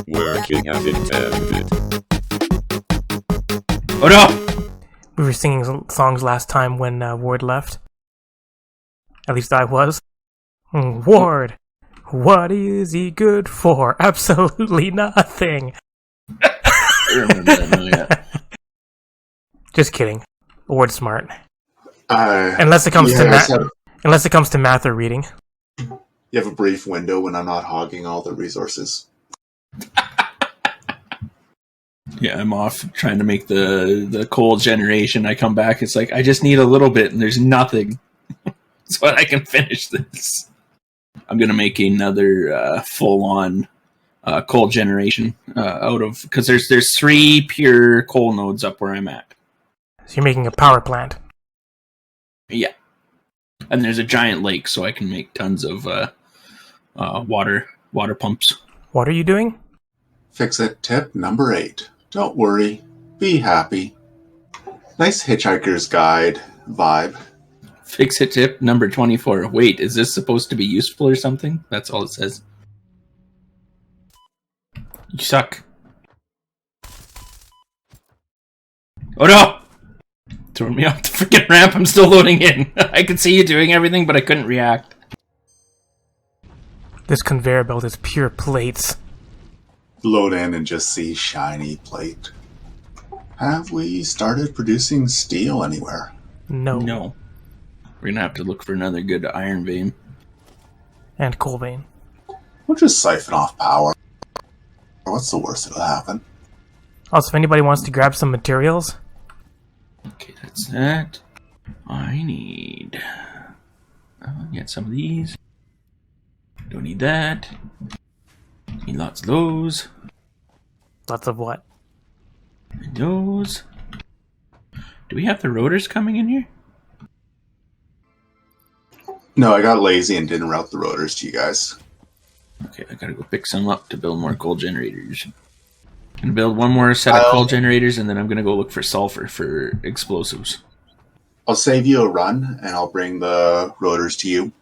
Working as intended. Oh no! We were singing songs last time when Ward left. At least I was. Ward, what is he good for? Absolutely nothing. I remember that now, yeah. Just kidding. Ward's smart. Unless it comes to math or reading. You have a brief window when I'm not hogging all the resources. Yeah, I'm off trying to make the coal generation. I come back, it's like, I just need a little bit, and there's nothing. So I can finish this. I'm going to make another full-on coal generation out of... Because there's 3 pure coal nodes up where I'm at. So you're making a power plant? Yeah. And there's a giant lake, so I can make tons of water pumps. What are you doing? Fix-it tip number 8. Don't worry. Be happy. Nice Hitchhiker's Guide vibe. Fix-it tip number 24. Wait, is this supposed to be useful or something? That's all it says. You suck. Oh no! Throwing me off the freaking ramp. I'm still loading in. I could see you doing everything, but I couldn't react. This conveyor belt is pure plates. Load in and just see shiny plate. Have we started producing steel anywhere? No. No. We're gonna have to look for another good iron vein. And coal vein. We'll just siphon off power. What's the worst that'll happen? Also, if anybody wants to grab some materials... Okay, that's that. I need... get some of these. Don't need that. Need lots of those. Lots of what? And those. Do we have the rotors coming in here? No, I got lazy and didn't route the rotors to you guys. Okay, I gotta go pick some up to build more coal generators. I'm gonna build one more set of coal generators, and then I'm gonna go look for sulfur for explosives. I'll save you a run, and I'll bring the rotors to you.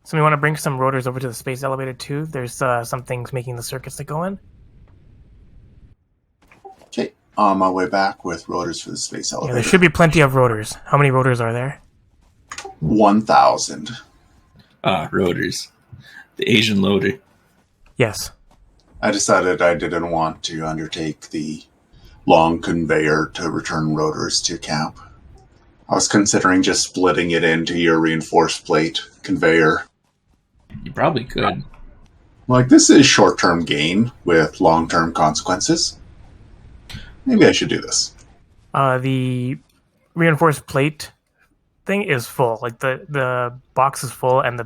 So we want to bring some rotors over to the space elevator too. There's some things making the circuits that go in. Okay, on my way back with rotors for the space elevator. Yeah, there should be plenty of rotors. How many rotors are there? 1,000. Rotors. The Asian loader. Yes. I decided I didn't want to undertake the long conveyor to return rotors to camp. I was considering just splitting it into your reinforced plate conveyor. You probably could. Like, this is short-term gain with long-term consequences. Maybe I should do this. The reinforced plate thing is full. Like, the box is full, and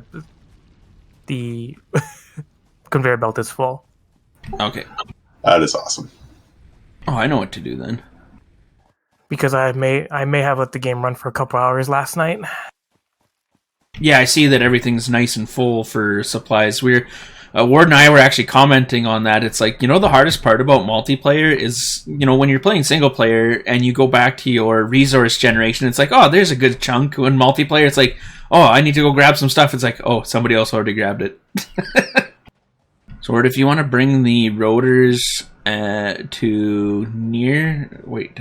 the conveyor belt is full. Okay. That is awesome. Oh, I know what to do then. Because I may have let the game run for a couple hours last night. Yeah, I see that everything's nice and full for supplies. Ward and I were actually commenting on that. It's like, the hardest part about multiplayer is, when you're playing single player and you go back to your resource generation, it's like, oh, there's a good chunk. When multiplayer, it's like, oh, I need to go grab some stuff. It's like, oh, somebody else already grabbed it. So, Ward, if you want to bring the rotors to near... Wait,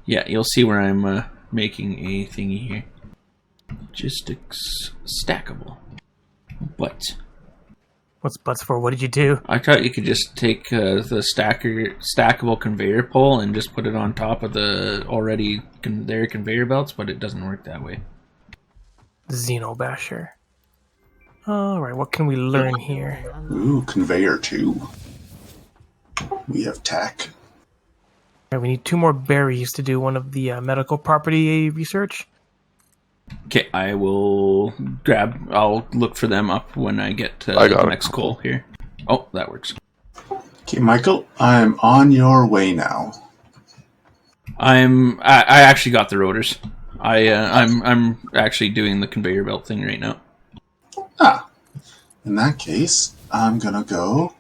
yeah, you'll see where I'm making a thingy here. Logistics stackable. But What's butts for? What did you do? I thought you could just take the stackable conveyor pole and just put it on top of the already there conveyor belts, but it doesn't work that way. Xenobasher. Alright, what can we learn here? Ooh, conveyor 2. We have tech. Right, we need 2 more berries to do one of the medical property research. Okay, I'll look for them up when I get to the next coal here. Oh, that works. Okay, Michael, I'm on your way now. I actually got the rotors. I'm actually doing the conveyor belt thing right now. In that case, I'm gonna go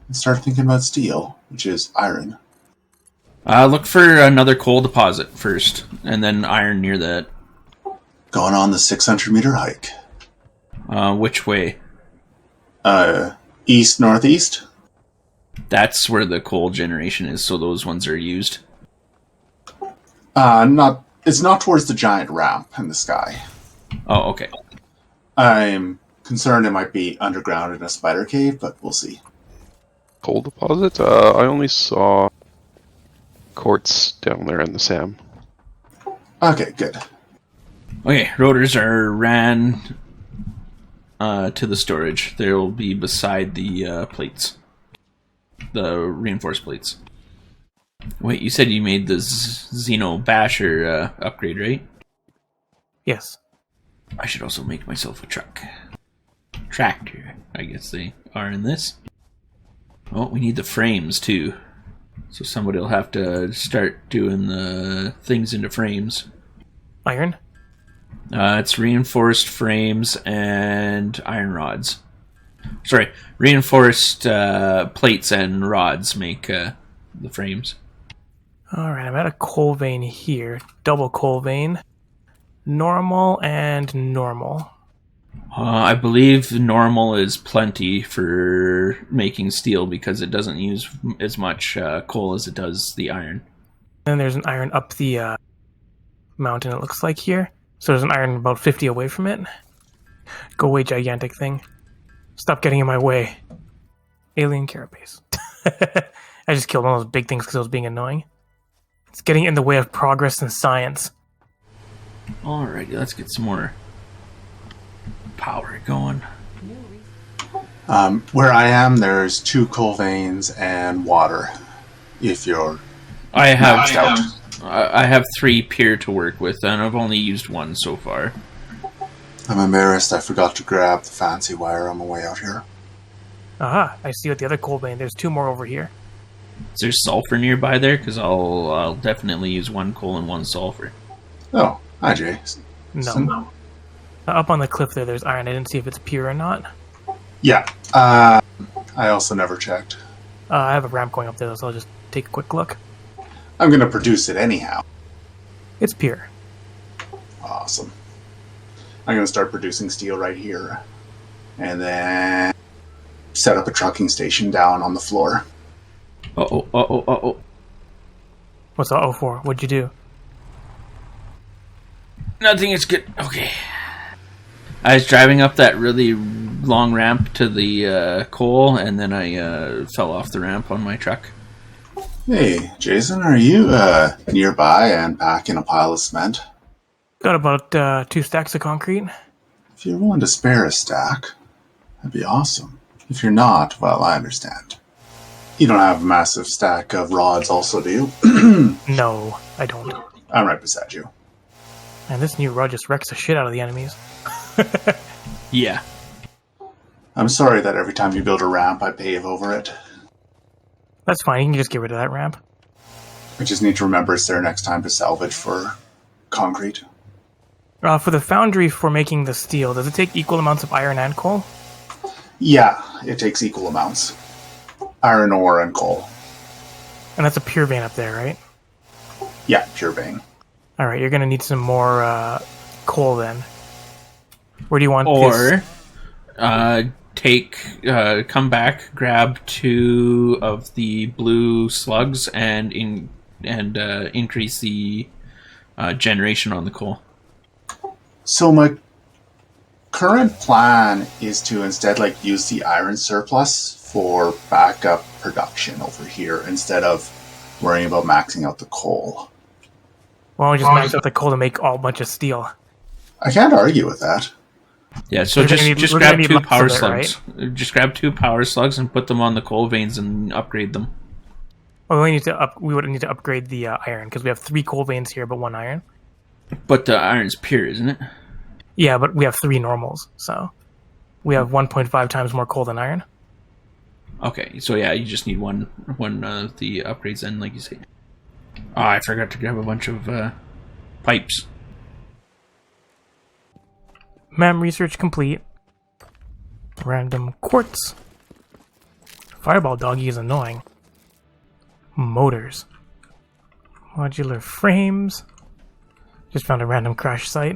and start thinking about steel, which is iron. Look for another coal deposit first, and then iron near that. Going on the 600-meter hike. Which way? East northeast. That's where the coal generation is, so those ones are used. It's not towards the giant ramp in the sky. Oh, okay. I'm concerned it might be underground in a spider cave, but we'll see. Coal deposit? I only saw quartz down there in the SAM. Okay, good. Okay, rotors are ran to the storage. They'll be beside the plates. The reinforced plates. Wait, you said you made the Xeno Basher upgrade, right? Yes. I should also make myself a truck. Tractor, I guess they are in this. Oh, we need the frames too. So somebody will have to start doing the things into frames. Iron? It's reinforced frames and iron rods. Sorry, reinforced plates and rods make the frames. Alright, I'm at a coal vein here. Double coal vein. Normal and normal. I believe normal is plenty for making steel because it doesn't use as much coal as it does the iron. Then there's an iron up the mountain, it looks like here. So there's an iron about 50 away from it. Go away, gigantic thing. Stop getting in my way. Alien carapace. I just killed one of those big things because it was being annoying. It's getting in the way of progress in science. Alrighty, let's get some more power going. Where I am, there's 2 coal veins and water. If you're I maxed out. have 3 pier to work with, and I've only used 1 so far. I'm embarrassed I forgot to grab the fancy wire on my way out here. Aha, I see you at the other coal vein. There's 2 more over here. Is there sulfur nearby there? Because I'll definitely use 1 coal and 1 sulfur. Oh, hi Jay. No. Up on the cliff there's iron. I didn't see if it's pure or not. Yeah, I also never checked. I have a ramp going up there, so I'll just take a quick look. I'm gonna produce it anyhow. It's pure. Awesome. I'm gonna start producing steel right here. And then set up a trucking station down on the floor. Uh-oh. What's the O for? What'd you do? Nothing is good. Okay. I was driving up that really long ramp to the coal, and then I fell off the ramp on my truck. Hey, Jason, are you nearby and packing a pile of cement? Got about 2 stacks of concrete. If you're willing to spare a stack, that'd be awesome. If you're not, well, I understand. You don't have a massive stack of rods also, do you? No, I don't. I'm right beside you. And this new rod just wrecks the shit out of the enemies. Yeah. I'm sorry that every time you build a ramp, I pave over it. That's fine, you can just get rid of that ramp. I just need to remember it's there next time to salvage for concrete. For the foundry for making the steel, does it take equal amounts of iron and coal? Yeah, it takes equal amounts. Iron ore and coal. And that's a pure vein up there, right? Yeah, pure vein. Alright, you're gonna need some more coal then. Where do you want Or this? come back, grab 2 of the blue slugs, and increase the generation on the coal. So my current plan is to instead use the iron surplus for backup production over here instead of worrying about maxing out the coal. Why don't we just max out the coal to make all bunch of steel? I can't argue with that. Yeah, so We're gonna just need- just we're grab gonna need 2 lots power of it, slugs. Just grab 2 power slugs and put them on the coal veins and upgrade them. Well, we would need to upgrade the iron, because we have 3 coal veins here, but 1 iron. But the iron's pure, isn't it? Yeah, but we have 3 normals, so we have 1.5 times more coal than iron. Okay, so yeah, you just need one of the upgrades then, like you say. Oh, I forgot to grab a bunch of pipes. Mem research complete. Random quartz. Fireball doggy is annoying. Motors. Modular frames. Just found a random crash site.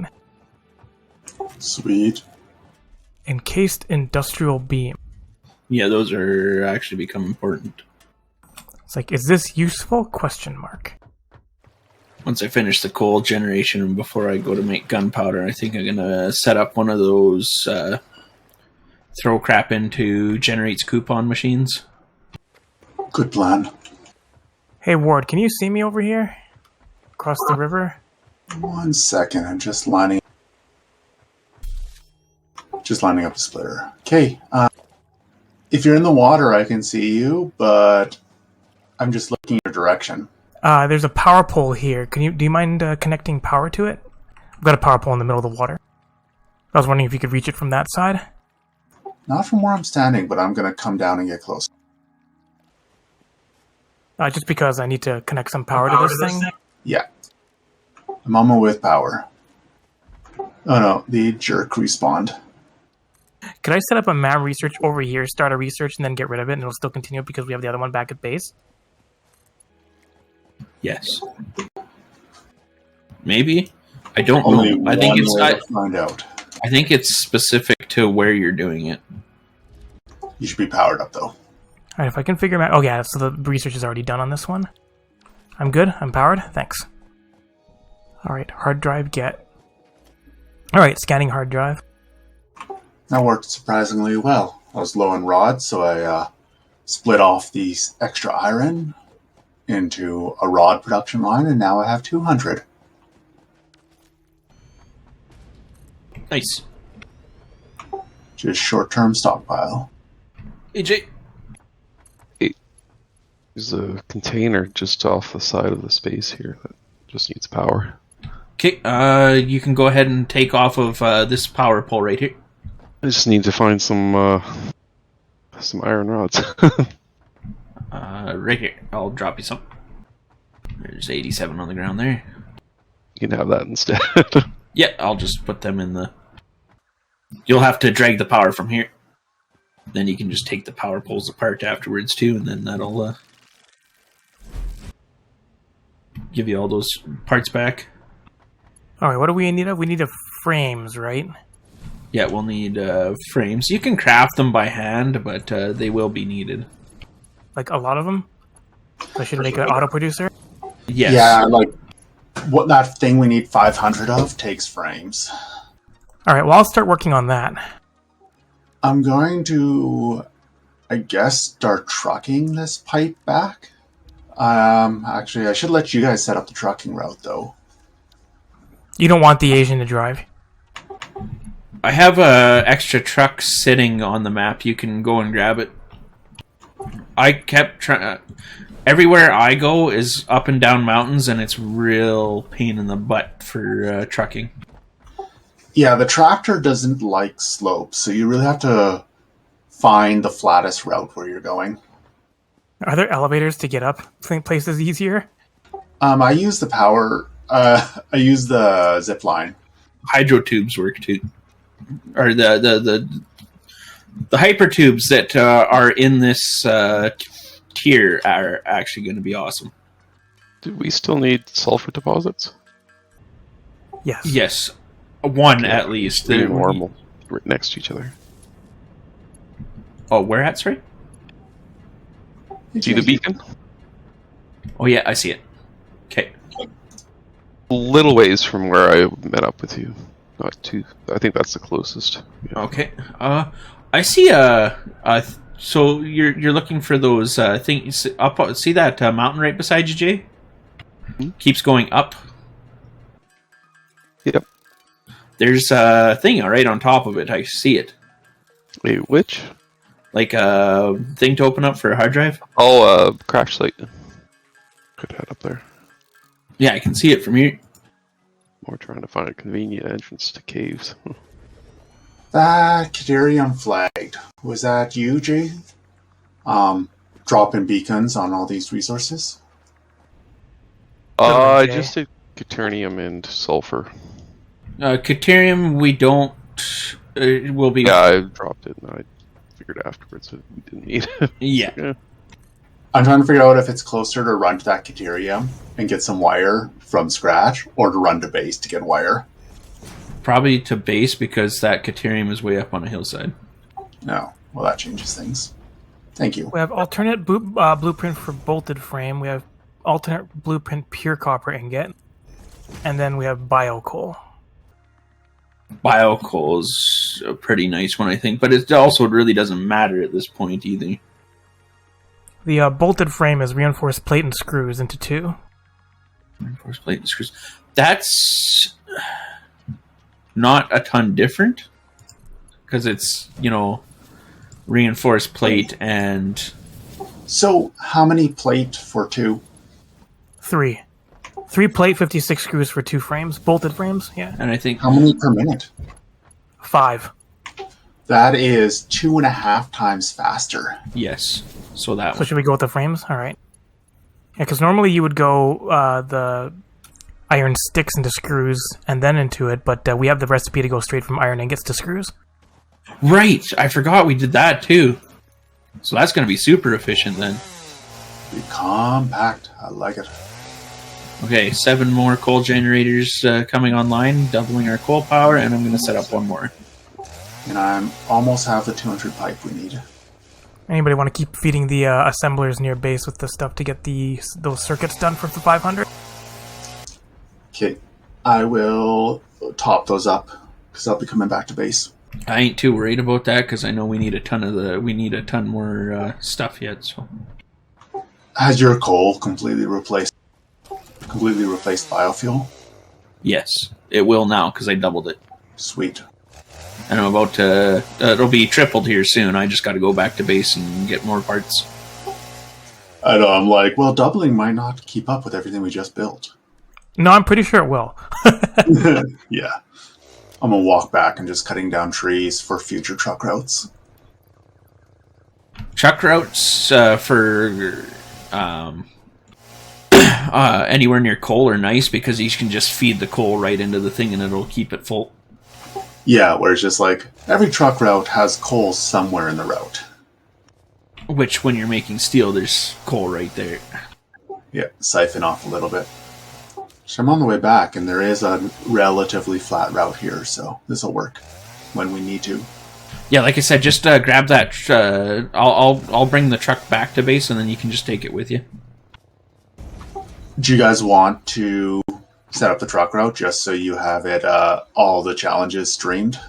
Sweet. Encased industrial beam. Yeah, those are actually become important. It's like, is this useful? Question mark. Once I finish the coal generation and before I go to make gunpowder, I think I'm gonna set up one of those throw crap into generates coupon machines. Good plan. Hey, Ward, can you see me over here? Across the river? 1 second, I'm just lining up the splitter. Okay, if you're in the water, I can see you, but I'm just looking your direction. There's a power pole here. Do you mind connecting power to it? I've got a power pole in the middle of the water. I was wondering if you could reach it from that side. Not from where I'm standing, but I'm going to come down and get close. Just because I need to connect some power to this thing. Yeah. I'm on my way with power. Oh no, the jerk respawned. Could I set up a map research over here, start a research, and then get rid of it, and it'll still continue because we have the other one back at base? Yes. Maybe. I don't Only know. I think one it's way not. to find out. I think it's specific to where you're doing it. You should be powered up though. Alright, if I can figure out... Oh yeah, so the research is already done on this one. I'm good. I'm powered. Thanks. Alright, hard drive get. Alright, scanning hard drive. That worked surprisingly well. I was low on rods, so I split off the extra iron into a rod production line, and now I have 200. Nice. Just short-term stockpile. AJ. There's a container just off the side of the space here that just needs power. Okay, you can go ahead and take off of this power pole right here. I just need to find some iron rods. Right here. I'll drop you some. There's 87 on the ground there. You can have that instead. Yeah, I'll just put them in the... You'll have to drag the power from here. Then you can just take the power poles apart afterwards too, and then that'll give you all those parts back. Alright, what do we in need of? We need frames, right? Yeah, we'll need frames. You can craft them by hand, but they will be needed. Like a lot of them? So I should make an auto producer? Yes. Yeah, like what that thing we need 500 of takes frames. Alright, well I'll start working on that. I'm going to, I guess, start trucking this pipe back. Actually, I should let you guys set up the trucking route, though. You don't want the Asian to drive? I have a extra truck sitting on the map. You can go and grab it. I kept trying... everywhere I go is up and down mountains, and it's real pain in the butt for trucking. Yeah, the tractor doesn't like slopes, so you really have to find the flattest route where you're going. Are there elevators to get up places easier? I use the power... I use the zip line. Hydro tubes work too. Or the hyper tubes that are in this tier are actually going to be awesome. Do we still need sulfur deposits? Yes. Yes. One at least. They're normal, right next to each other. Oh, where at, sorry? See the beacon? Oh yeah, I see it. Okay. A little ways from where I met up with you. Not too. I think that's the closest. Yeah. Okay. I see so you're looking for those things up. See that mountain right beside you, Jay? Mm-hmm. Keeps going up. Yep. There's a thing right on top of it. I see it. Wait, which? Like a thing to open up for a hard drive. Oh, crash site. Could head up there. Yeah, I can see it from here. We're trying to find a convenient entrance to caves. That Caterium flagged. Was that you, Jay? Dropping beacons on all these resources? I just did Caternium and sulfur. Caterium, we don't. It will be. Yeah, I dropped it and I figured afterwards that we didn't need it. Yeah. Yeah. I'm trying to figure out if it's closer to run to that Caterium and get some wire from scratch, or to run to base to get wire. Probably to base because that Caterium is way up on a hillside. No. Well, that changes things. Thank you. We have alternate blueprint for bolted frame. We have alternate blueprint pure copper ingot. And then we have bio coal. Bio coal is a pretty nice one, I think, but it also really doesn't matter at this point either. The bolted frame is reinforced plate and screws into 2. Reinforced plate and screws. That's not a ton different, because it's, reinforced plate and... So, how many plate for 2? 3. 3 plate, 56 screws for 2 frames. Bolted frames, yeah. And I think... How many per minute? 5. That is 2.5 times faster. Yes. So that So one. should we go with the frames? All right. Yeah, because normally you would go the iron sticks into screws and then into it, but we have the recipe to go straight from iron ingots to screws. Right! I forgot we did that too. So that's going to be super efficient then. Be compact. I like it. Okay, 7 more coal generators coming online, doubling our coal power, and I'm going to set up 1 more. And I'm almost have the 200 pipe we need. Anybody want to keep feeding the assemblers near base with the stuff to get those circuits done for the 500? Okay, I will top those up because I'll be coming back to base. I ain't too worried about that because I know we need a ton more stuff yet. So Has your coal completely replaced biofuel? yes, it will now because I doubled it, Sweet. and I'm about to. It'll be tripled here soon. I just got to go back to base and get more parts. I know, I'm like, well, doubling might not keep up with everything we just built. No, I'm pretty sure it will. Yeah. I'm gonna walk back and just cutting down trees for future truck routes. Truck routes for anywhere near coal are nice because you can just feed the coal right into the thing and it'll keep it full. Yeah, where it's just like, every truck route has coal somewhere in the route. Which, when you're making steel, there's coal right there. Yeah, siphon off a little bit. So I'm on the way back, and there is a relatively flat route here, so this will work when we need to. Yeah, like I said, just grab that. I'll bring the truck back to base, and then you can just take it with you. Do you guys want to set up the truck route just so you have it, all the challenges streamed?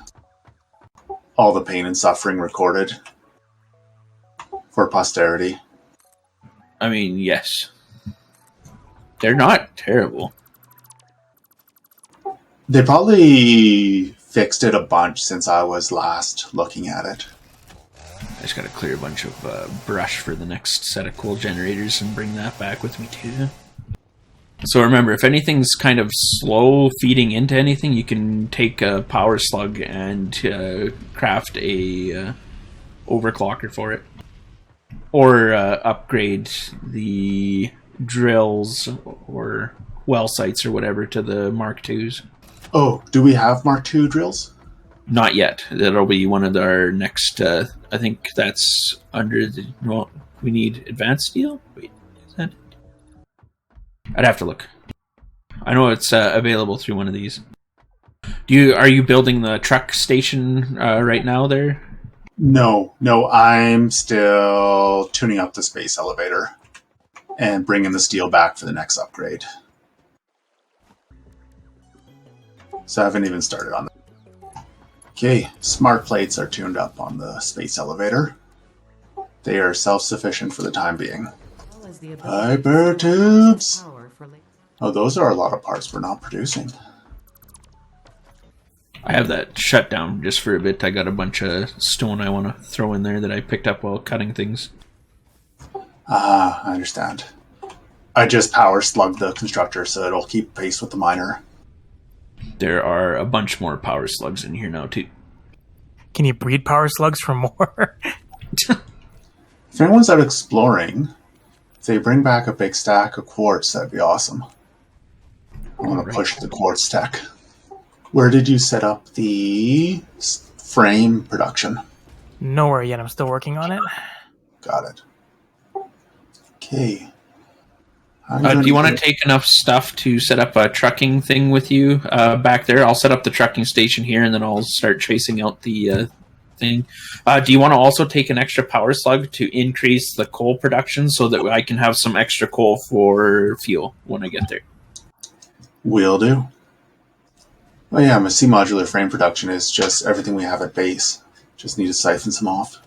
All the pain and suffering recorded? For posterity? I mean, yes. They're not terrible. They probably fixed it a bunch since I was last looking at it. I just gotta clear a bunch of brush for the next set of coal generators and bring that back with me too. So remember, if anything's kind of slow feeding into anything, you can take a power slug and craft a overclocker for it. Or upgrade the drills or well sites or whatever to the Mark IIs. Oh, do we have Mark II drills? Not yet. That'll be one of our next. I think that's under the. Well, we need advanced steel. Wait, is that? I'd have to look. I know it's available through one of these. Are you building the truck station right now there? No, I'm still tuning up the space elevator and bringing the steel back for the next upgrade. So I haven't even started on that. Okay, smart plates are tuned up on the space elevator. They are self-sufficient for the time being. Hyper tubes! Oh, those are a lot of parts we're not producing. I have that shut down just for a bit. I got a bunch of stone I want to throw in there that I picked up while cutting things. Ah, I understand. I just power slugged the constructor so it'll keep pace with the miner. There are a bunch more power slugs in here now too. Can you breed power slugs for more? If anyone's out exploring, if they bring back a big stack of quartz, that'd be awesome. I want to push the quartz tech. Where did you set up the frame production? Nowhere yet. I'm still working on it. Got it. Okay. Do you want to take enough stuff to set up a trucking thing with you back there? I'll set up the trucking station here, and then I'll start chasing out the thing. Do you want to also take an extra power slug to increase the coal production so that I can have some extra coal for fuel when I get there? Will do. Oh yeah, my C modular frame production is just everything we have at base. Just need to siphon some off.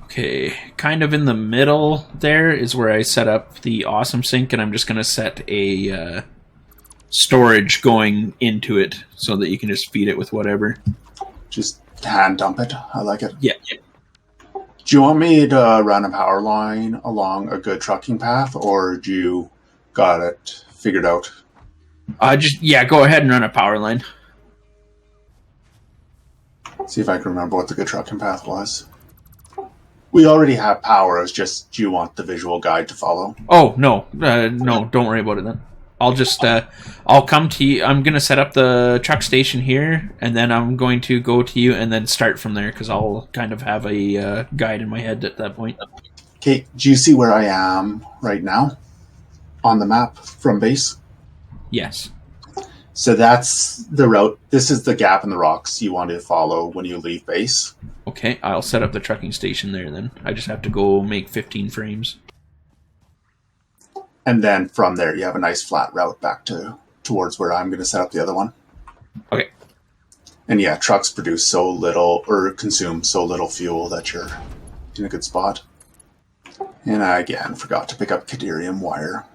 Okay, kind of in the middle there is where I set up the awesome sink, and I'm just going to set a storage going into it so that you can just feed it with whatever. Just hand dump it. I like it. Yeah. Do you want me to run a power line along a good trucking path, or do you got it figured out? Go ahead and run a power line. See if I can remember what the good trucking path was. We already have power. It's just, do you want the visual guide to follow? Oh, no. No, don't worry about it then. I'll just, I'll come to you. I'm going to set up the truck station here, and then I'm going to go to you and then start from there, because I'll kind of have a guide in my head at that point. Okay, do you see where I am right now? On the map from base? Yes. So that's the route. This is the gap in the rocks you want to follow when you leave base. Okay, I'll set up the trucking station there then. I just have to go make 15 frames. And then from there, you have a nice flat route back towards where I'm going to set up the other one. Okay. And yeah, trucks produce so little, or consume so little fuel that you're in a good spot. And I, again, forgot to pick up cadmium wire.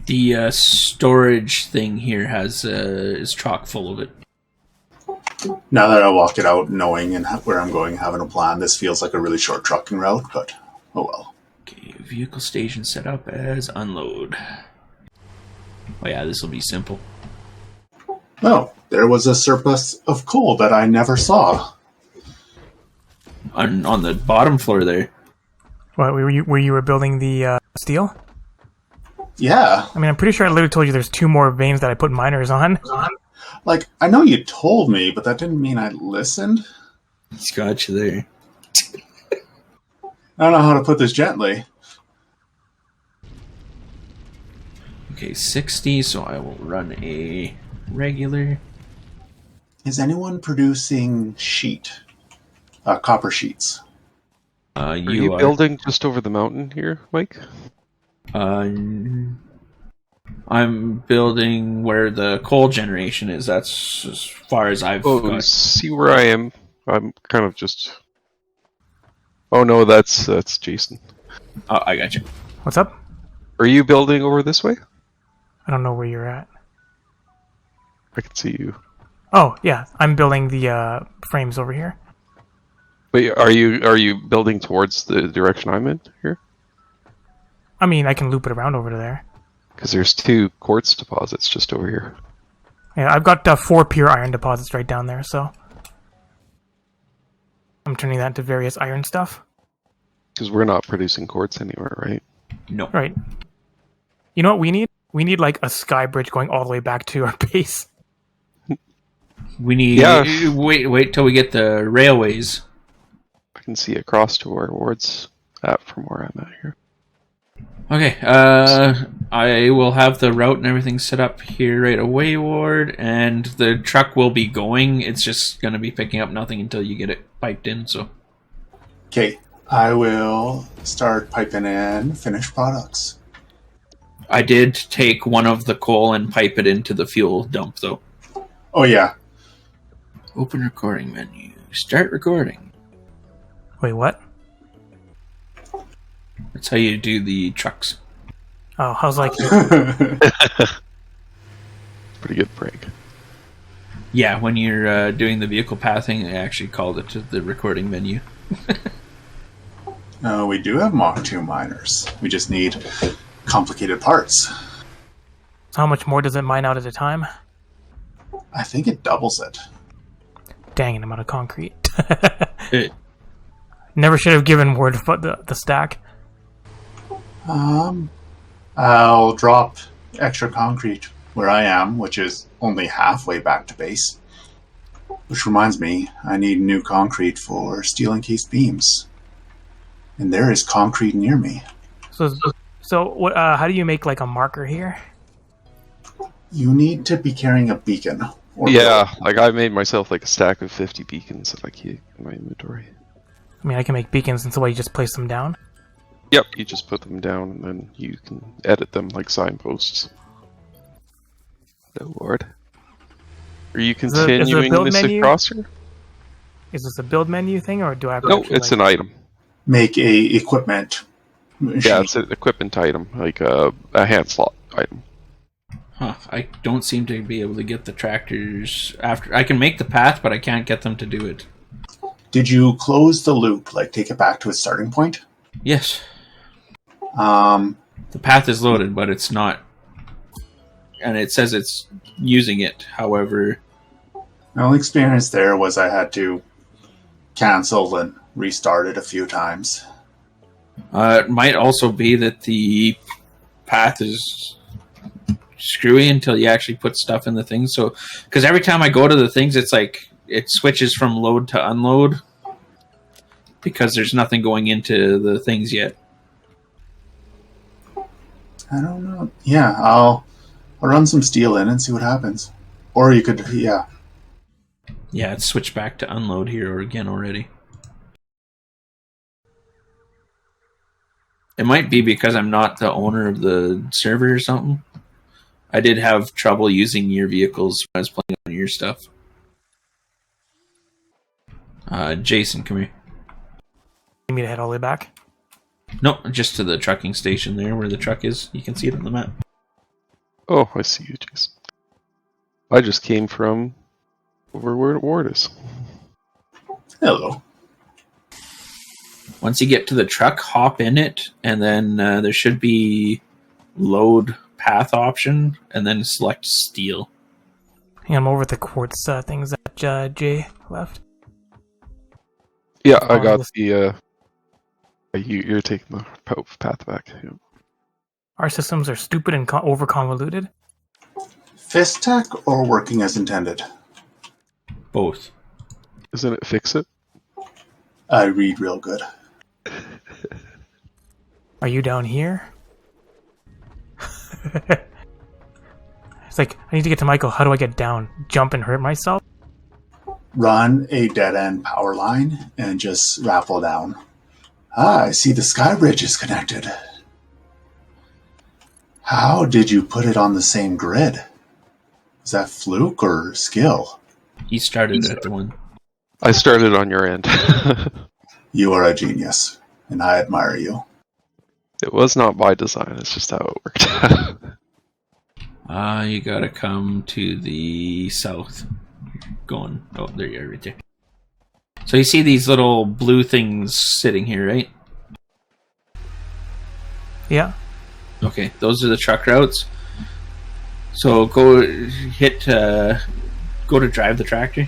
The storage thing here is chock full of it. Now that I walk it out, knowing and where I'm going, having a plan, this feels like a really short trucking route, but oh well. Okay, vehicle station set up as unload. Oh yeah, this will be simple. Oh, there was a surplus of coal that I never saw. On the bottom floor there. What, where you were building the steel? Yeah. I mean, I'm pretty sure I literally told you there's 2 more veins that I put miners on. Like, I know you told me, but that didn't mean I listened. He's got you there. I don't know how to put this gently. Okay, 60, so I will run a regular. Is anyone producing copper sheets? Are you building just over the mountain here, Mike? I'm building where the coal generation is. That's as far as I've got. See where I am? I'm kind of just... Oh no, that's Jason. Oh, I got you. What's up? Are you building over this way? I don't know where you're at. I can see you. Oh, yeah. I'm building the frames over here. Wait, are you building towards the direction I'm in here? I mean, I can loop it around over to there. Because there's 2 quartz deposits just over here. Yeah, I've got 4 pure iron deposits right down there, so... I'm turning that into various iron stuff. Because we're not producing quartz anywhere, right? No. Right. You know what we need? We need, like, a sky bridge going all the way back to our base. We need... Yeah. Wait till we get the railways. I can see across to where Ward's at from where I'm at here. Okay, I will have the route and everything set up here right away, Ward, and the truck will be going. It's just going to be picking up nothing until you get it piped in, so... Okay, I will start piping in finished products. I did take one of the coal and pipe it into the fuel dump, though. Oh, yeah. Open recording menu. Start recording. Wait, what? That's how you do the trucks. Oh, how's like... Pretty good prank. Yeah, when you're doing the vehicle pathing, I actually called it to the recording menu. We do have Mach 2 miners. We just need complicated parts. How much more does it mine out at a time? I think it doubles it. Dang it, I'm out of concrete. It, Never should have given word for the stack. I'll drop extra concrete where I am, which is only halfway back to base. Which reminds me, I need new concrete for steel encased beams. And there is concrete near me. So what? How do you make like a marker here? You need to be carrying a beacon Or Yeah, like I made myself like a stack of 50 beacons that I keep in my inventory. I mean, I can make beacons, and so you just place them down. Yep, you just put them down and then you can edit them like signposts. Oh lord. Are you Is it a continuing build this menu? across here? Is this a build menu thing, or do I have to No, actually, it's an item. make a equipment machine. Yeah, it's an equipment item, like a hand slot item. Huh. I don't seem to be able to get the tractors after. I can make the path, but I can't get them to do it. Did you close the loop, like take it back to its starting point? Yes. Um, The path is loaded, but it's not. And it says it's using it. However, my only experience there was I had to cancel and restart it a few times. it might also be that the path is screwy until you actually put stuff in the thing. So, because every time I go to the things, it's like it switches from load to unload because there's nothing going into the things yet. I don't know. Yeah, I'll run some steel in and see what happens. Or you could, yeah. Yeah, it's switched back to unload here again already. It might be because I'm not the owner of the server or something. I did have trouble using your vehicles when I was playing on your stuff. Jason, come here. You need me to head all the way back? No, just to the trucking station there where the truck is. You can see it on the map. Oh, I see you, Jason. I just came from over where Ward is. Hello. Once you get to the truck, hop in it, and then there should be load path option, and then select steel. Yeah, I'm over at the quartz things that Jay left. Yeah, I Oh, got this- the. You're taking the path back. Yeah. Our systems are stupid and over convoluted. Fist tech or working as intended? Both. Isn't it fix it? I read real good. Are you down here? It's like, I need to get to Michael. How do I get down? Jump and hurt myself? Run a dead-end power line and just rappel down. Ah, I see the sky bridge is connected. How did you put it on the same grid? Is that fluke or skill? He started at the one. I started on your end. You are a genius, and I admire you. It was not by design, it's just how it worked. You gotta come to the south. Going. Oh, there you are, right there. So you see these little blue things sitting here, right? Yeah. Okay, those are the truck routes. So go to drive the tractor.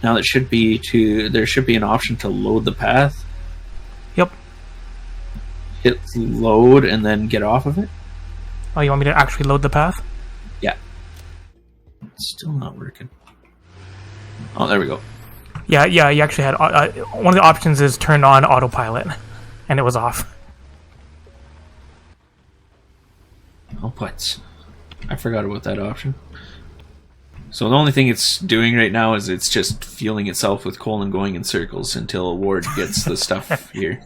Now there should be an option to load the path. Yep. Hit load and then get off of it. Oh, you want me to actually load the path? Yeah. It's still not working. Oh, there we go. Yeah, you actually had... one of the options is turn on autopilot, and it was off. Oh, what? I forgot about that option. So the only thing it's doing right now is it's just fueling itself with coal and going in circles until Ward gets the stuff here.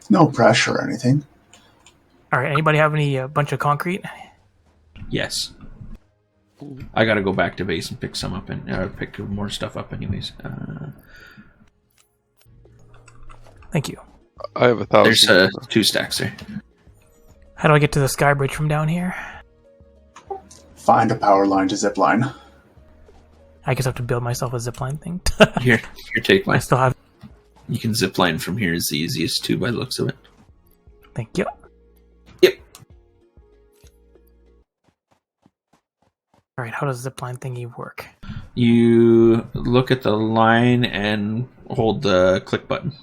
No pressure or anything. Alright, anybody have any bunch of concrete? Yes. I gotta go back to base and pick some up and pick more stuff up anyways. Thank you. I have 1,000. There's 2 stacks there. How do I get to the sky bridge from down here? Find a power line to zip line. I guess I have to build myself a zipline thing. Here, take I mine. still have... You can zip line from here is the easiest too by the looks of it. Thank you. Yep. Alright, how does zipline thingy work? You look at the line and hold the click button.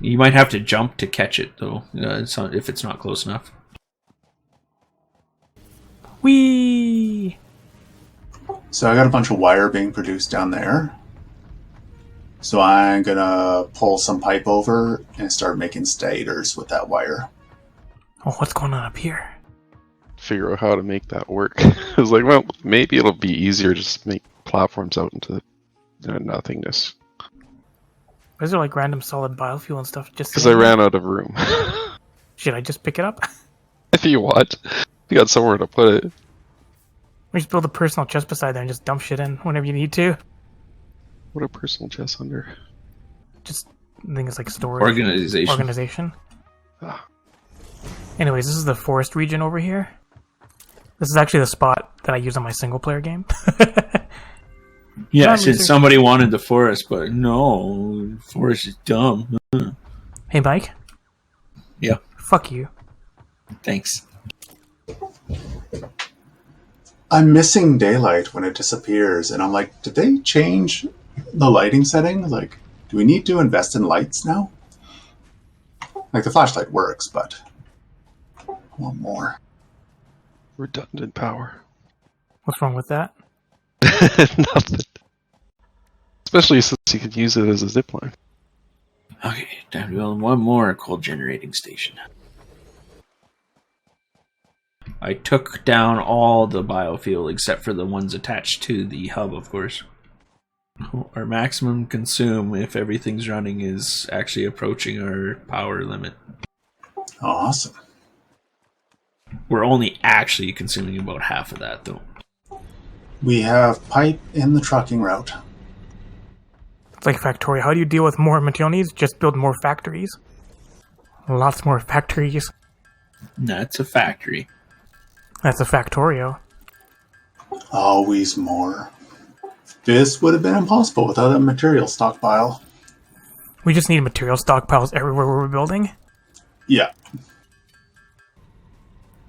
You might have to jump to catch it though, if it's not close enough. Whee! So I got a bunch of wire being produced down there. So I'm gonna pull some pipe over and start making stators with that wire. Oh, what's going on up here? figure out how to make that work. I was like, well, maybe it'll be easier just to make platforms out into nothingness. Why is there like random solid biofuel and stuff? Just Because I ran out of room. Should I just pick it up? If you want, you got somewhere to put it. We just build a personal chest beside there and just dump shit in whenever you need to. What a personal chest under. Just, I think it's like storage. Organization. Ah. Anyways, this is the forest region over here. This is actually the spot that I use on my single player game. Yeah, since somebody wanted the forest, but no, forest is dumb. Hey, Mike. Yeah. Fuck you. Thanks. I'm missing daylight when it disappears, and I'm like, did they change the lighting setting? Like, do we need to invest in lights now? Like, the flashlight works, but I want more. Redundant power. What's wrong with that? Nothing. Especially since you can use it as a zipline. Okay, time to build one more coal generating station. I took down all the biofuel except for the ones attached to the hub, of course. Our maximum consume, if everything's running, is actually approaching our power limit. Awesome. We're only actually consuming about half of that, though. We have pipe in the trucking route. It's like Factory. How do you deal with more material needs? Just build more factories. Lots more factories. That's a factory. That's a Factorio. Always more. This would have been impossible without a material stockpile. We just need material stockpiles everywhere we're building. Yeah.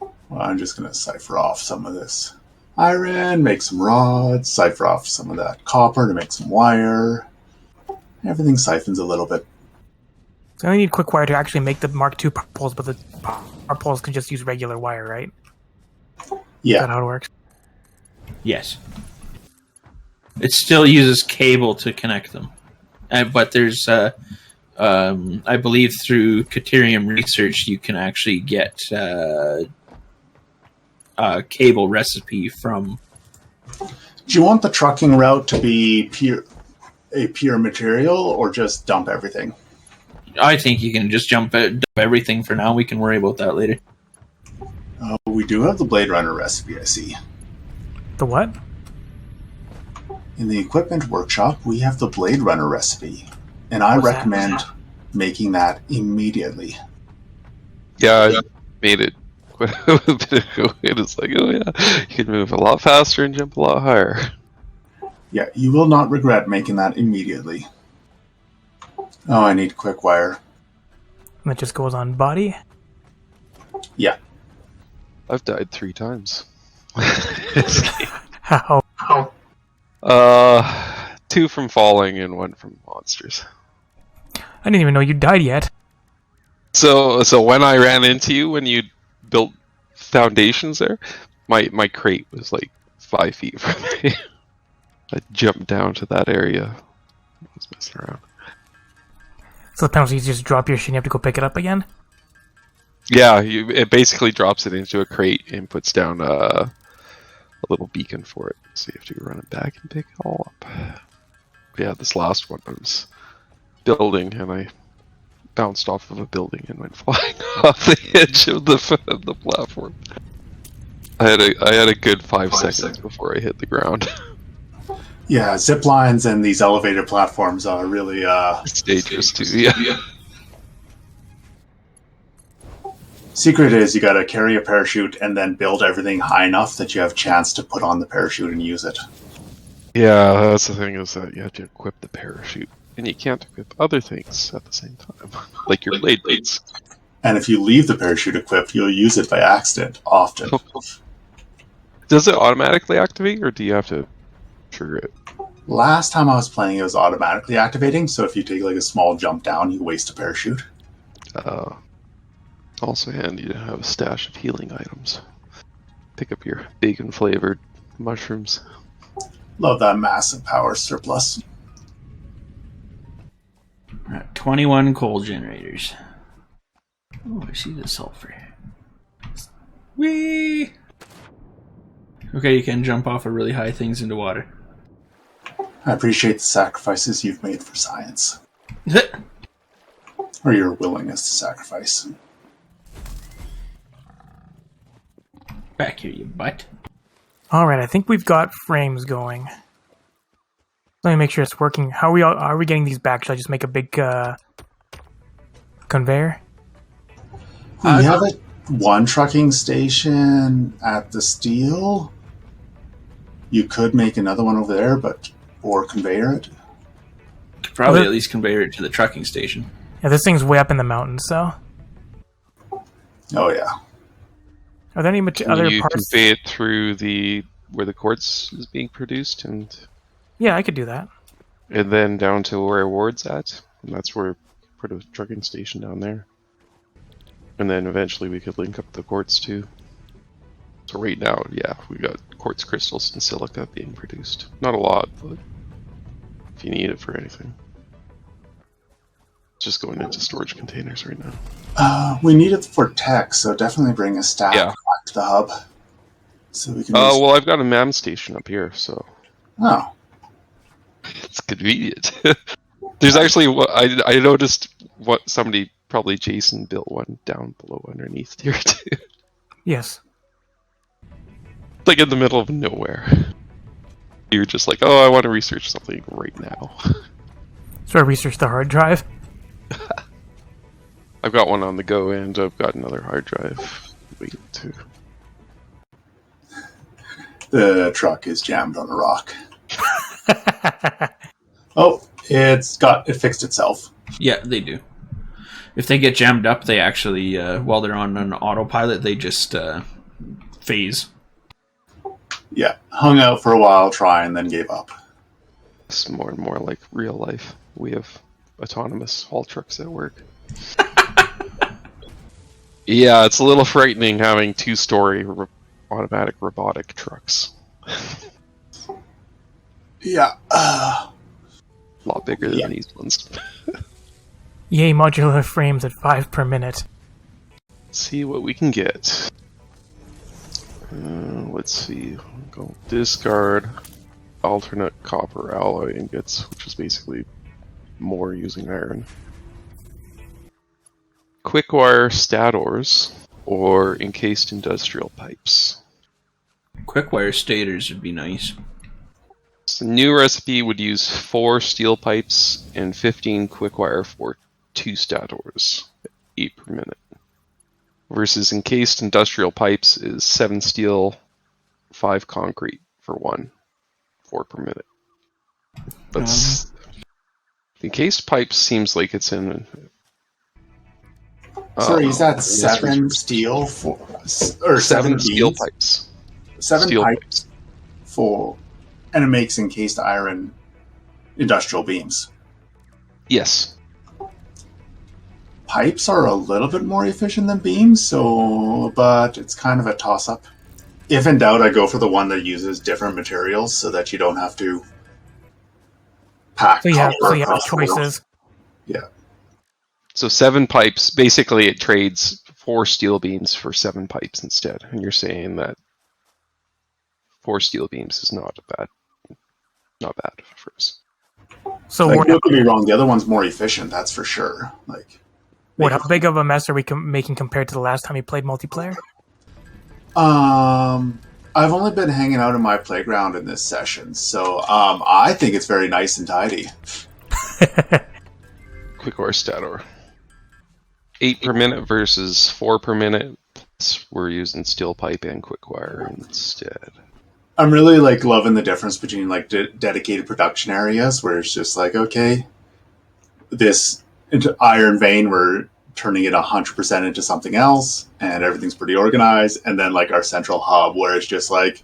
Well, I'm just going to cipher off some of this iron, make some rods, cipher off some of that copper to make some wire. Everything siphons a little bit. So I only need quick wire to actually make the Mark II power poles, but the power poles can just use regular wire, right? Yeah. Is that how it works? Yes. It still uses cable to connect them. But there's, I believe through Caterium research, you can actually get a cable recipe from... Do you want the trucking route to be pure material, or just dump everything? I think you can just dump everything for now. We can worry about that later. We do have the Blade Runner recipe, I see. The what? In the equipment workshop, we have the Blade Runner recipe, and I recommend making that immediately. Yeah, I made it quite a bit ago. It's like, oh yeah, you can move a lot faster and jump a lot higher. Yeah, you will not regret making that immediately. Oh, I need quick wire. And that just goes on body? Yeah. I've died 3 times. How? 2 from falling and 1 from monsters. I didn't even know you died yet. So when I ran into you, when you built foundations there, my crate was like 5 feet from me. I jumped down to that area. I was messing around. So the penalty is just drop your shit and you have to go pick it up again? Yeah, it basically drops it into a crate and puts down a little beacon for it. So you have to run it back and pick it all up. But yeah, this last one I was building and I bounced off of a building and went flying off the edge of the platform. I had a good 5 seconds before I hit the ground. Yeah, zip lines and these elevated platforms are really It's dangerous too, yeah. Secret is you gotta carry a parachute and then build everything high enough that you have a chance to put on the parachute and use it. Yeah, that's the thing, is that you have to equip the parachute. And you can't equip other things at the same time. Like your blades. And if you leave the parachute equipped, you'll use it by accident, often. Does it automatically activate, or do you have to trigger it? Last time I was playing, it was automatically activating, so if you take like a small jump down, you waste a parachute. Also handy to have a stash of healing items. Pick up your bacon-flavored mushrooms. Love that massive power surplus. Right, 21 coal generators. Oh, I see the sulfur. Whee! Okay, you can jump off of really high things into water. I appreciate the sacrifices you've made for science. Or your willingness to sacrifice. Back here, you butt. Alright, I think we've got frames going. Let me make sure it's working. How are we getting these back? Should I just make a big conveyor? We have one trucking station at the steel. You could make another one over there, or conveyor it. Could probably at least conveyor it to the trucking station. Yeah, this thing's way up in the mountains, so. Oh yeah. Are there any other you parts? convey it through where the quartz is being produced, and Yeah, I could do that. then down to where Ward's at, and that's where put a trucking station down there. And then eventually we could link up the quartz too. So right now, yeah, we got quartz crystals and silica being produced. Not a lot, but if you need it for anything. It's just going into storage containers right now. We need it for tech, so definitely bring a stack Yeah. back to the hub. So we can Well, I've got a MAM station up here, so Oh. it's convenient. There's actually, I noticed somebody, probably Jason, built one down below underneath here too. Yes. Like in the middle of nowhere. You're just like, oh, I want to research something right now. So I researched the hard drive. I've got one on the go, and I've got another hard drive waiting to. The truck is jammed on a rock. Oh, it fixed itself. Yeah, they do. If they get jammed up, they actually, while they're on an autopilot, they just phase. Yeah, hung out for a while, trying, then gave up. It's more and more like real life. We have autonomous haul trucks at work. Yeah, it's a little frightening having two-story automatic robotic trucks. Yeah. A lot bigger than these ones. Yay, modular frames at 5 per minute. See what we can get. Let's see. Go discard alternate copper alloy ingots, which is basically more using iron. Quick wire stators or encased industrial pipes. Quick wire stators would be nice. So the new recipe would use 4 steel pipes and 15 quick wire for 2 stators, 8 per minute. Versus encased industrial pipes is 7 steel, 5 concrete for 1, 4 per minute. But the encased pipe seems like it's in. Sorry, is that 7 steel or 7 steel beams? pipes? 7 steel pipes for, and it makes encased iron industrial beams. Yes. Pipes are a little bit more efficient than beams, but it's kind of a toss-up. If in doubt, I go for the one that uses different materials so that you don't have to pack So you have across the world. choices. Yeah. So 7 pipes, basically it trades 4 steel beams for 7 pipes instead. And you're saying that 4 steel beams is not bad for us. So Like, don't get me wrong, the other one's more efficient, that's for sure. how big of a mess are we making compared to the last time we played multiplayer? I've only been hanging out in my playground in this session, so I think it's very nice and tidy. Quick wire stator. 8 per minute versus 4 per minute. Plus we're using steel pipe and quick wire instead. I'm really loving the difference between dedicated production areas where it's just okay, this into iron vein, we're turning it 100% into something else, and everything's pretty organized. And then our central hub where it's just let's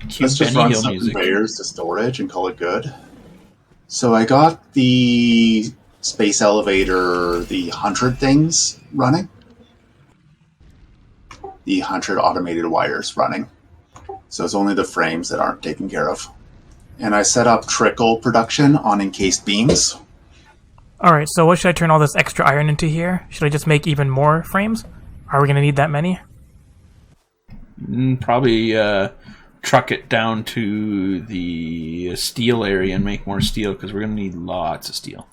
just Benny run Hill some music. conveyors to storage and call it good. So I got the space elevator, the 100 things running. The 100 automated wires running. So it's only the frames that aren't taken care of. And I set up trickle production on encased beams. Alright, so what should I turn all this extra iron into here? Should I just make even more frames? Are we going to need that many? Probably truck it down to the steel area and make more steel, because we're going to need lots of steel.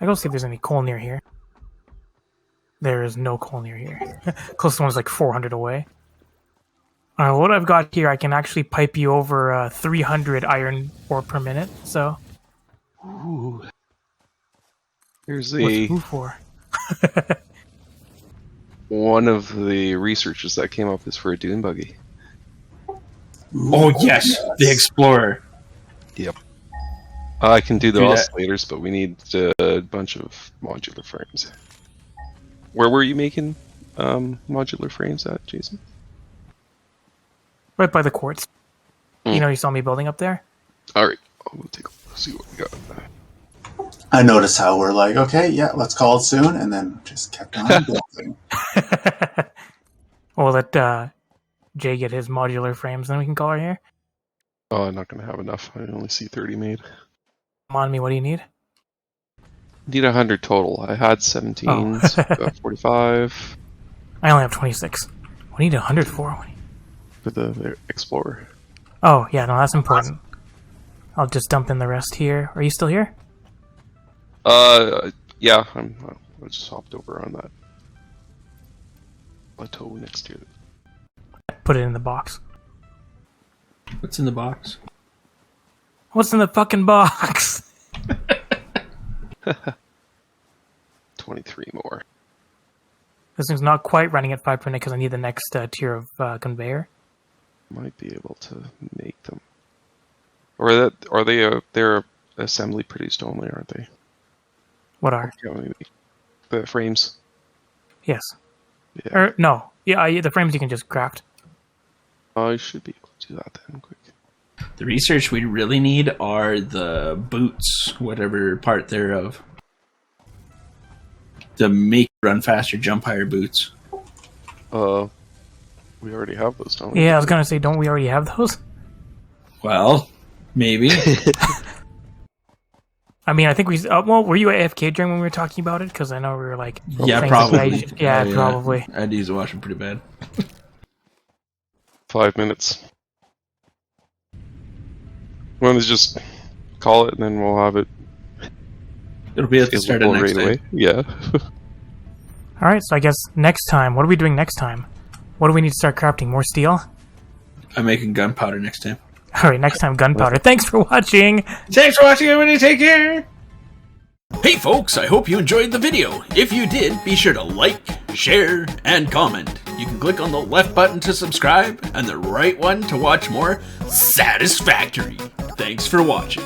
I go see if there's any coal near here. There is no coal near here. Closest one's like 400 away. What I've got here, I can actually pipe you over 300 iron ore per minute, so... Ooh. Here's What's the who for? one of the researchers that came up is for a dune buggy. Oh, yes! The Explorer. Yep. I can do the Do that. oscillators, but we need a bunch of modular frames. Where were you making modular frames at, Jason? Right by the quartz. You know, you saw me building up there? Alright, we'll take a look, see what we got. I noticed how we're like, okay, yeah, let's call it soon, and then just kept on building. We'll let Jay get his modular frames, then we can call her here. Oh, I'm not going to have enough. I only see 30 made. Come on, me, what do you need? Need 100 total. I had 17, Oh. so got 45 I only have 26. What do you need 100 for? for the Explorer. Oh, yeah, no, that's important. I'll just dump in the rest here. Are you still here? Yeah, I just hopped over on that plateau next to it. Put it in the box. What's in the box? What's in the fucking box? 23 more. This thing's not quite running at 5 per minute because I need the next tier of conveyor. Might be able to make them. Or are they? They're assembly produced only, aren't they? What are? Yeah, maybe. The frames. Yes. Yeah. Or, no. Yeah, the frames you can just craft. I should be able to do that then quick. The research we really need are the boots, whatever part thereof. To make run faster, jump higher boots. We already have those, don't we? Yeah, I was gonna say, don't we already have those? Well, maybe. I mean, I think we... well, were you AFK during when we were talking about it? Because I know we were like... Yeah, saying probably. Yeah, probably. I'd use the washroom pretty bad. 5 minutes. Why don't we just call it and then we'll have it It'll be at the start of available next day. away? Yeah. Alright, so I guess next time... What are we doing next time? What do we need to start crafting? More steel? I'm making gunpowder next time. Alright, next time gunpowder. Thanks for watching! Thanks for watching, everybody. Take care. Hey, folks. I hope you enjoyed the video. If you did, be sure to like, share, and comment. You can click on the left button to subscribe and the right one to watch more Satisfactory. Thanks for watching.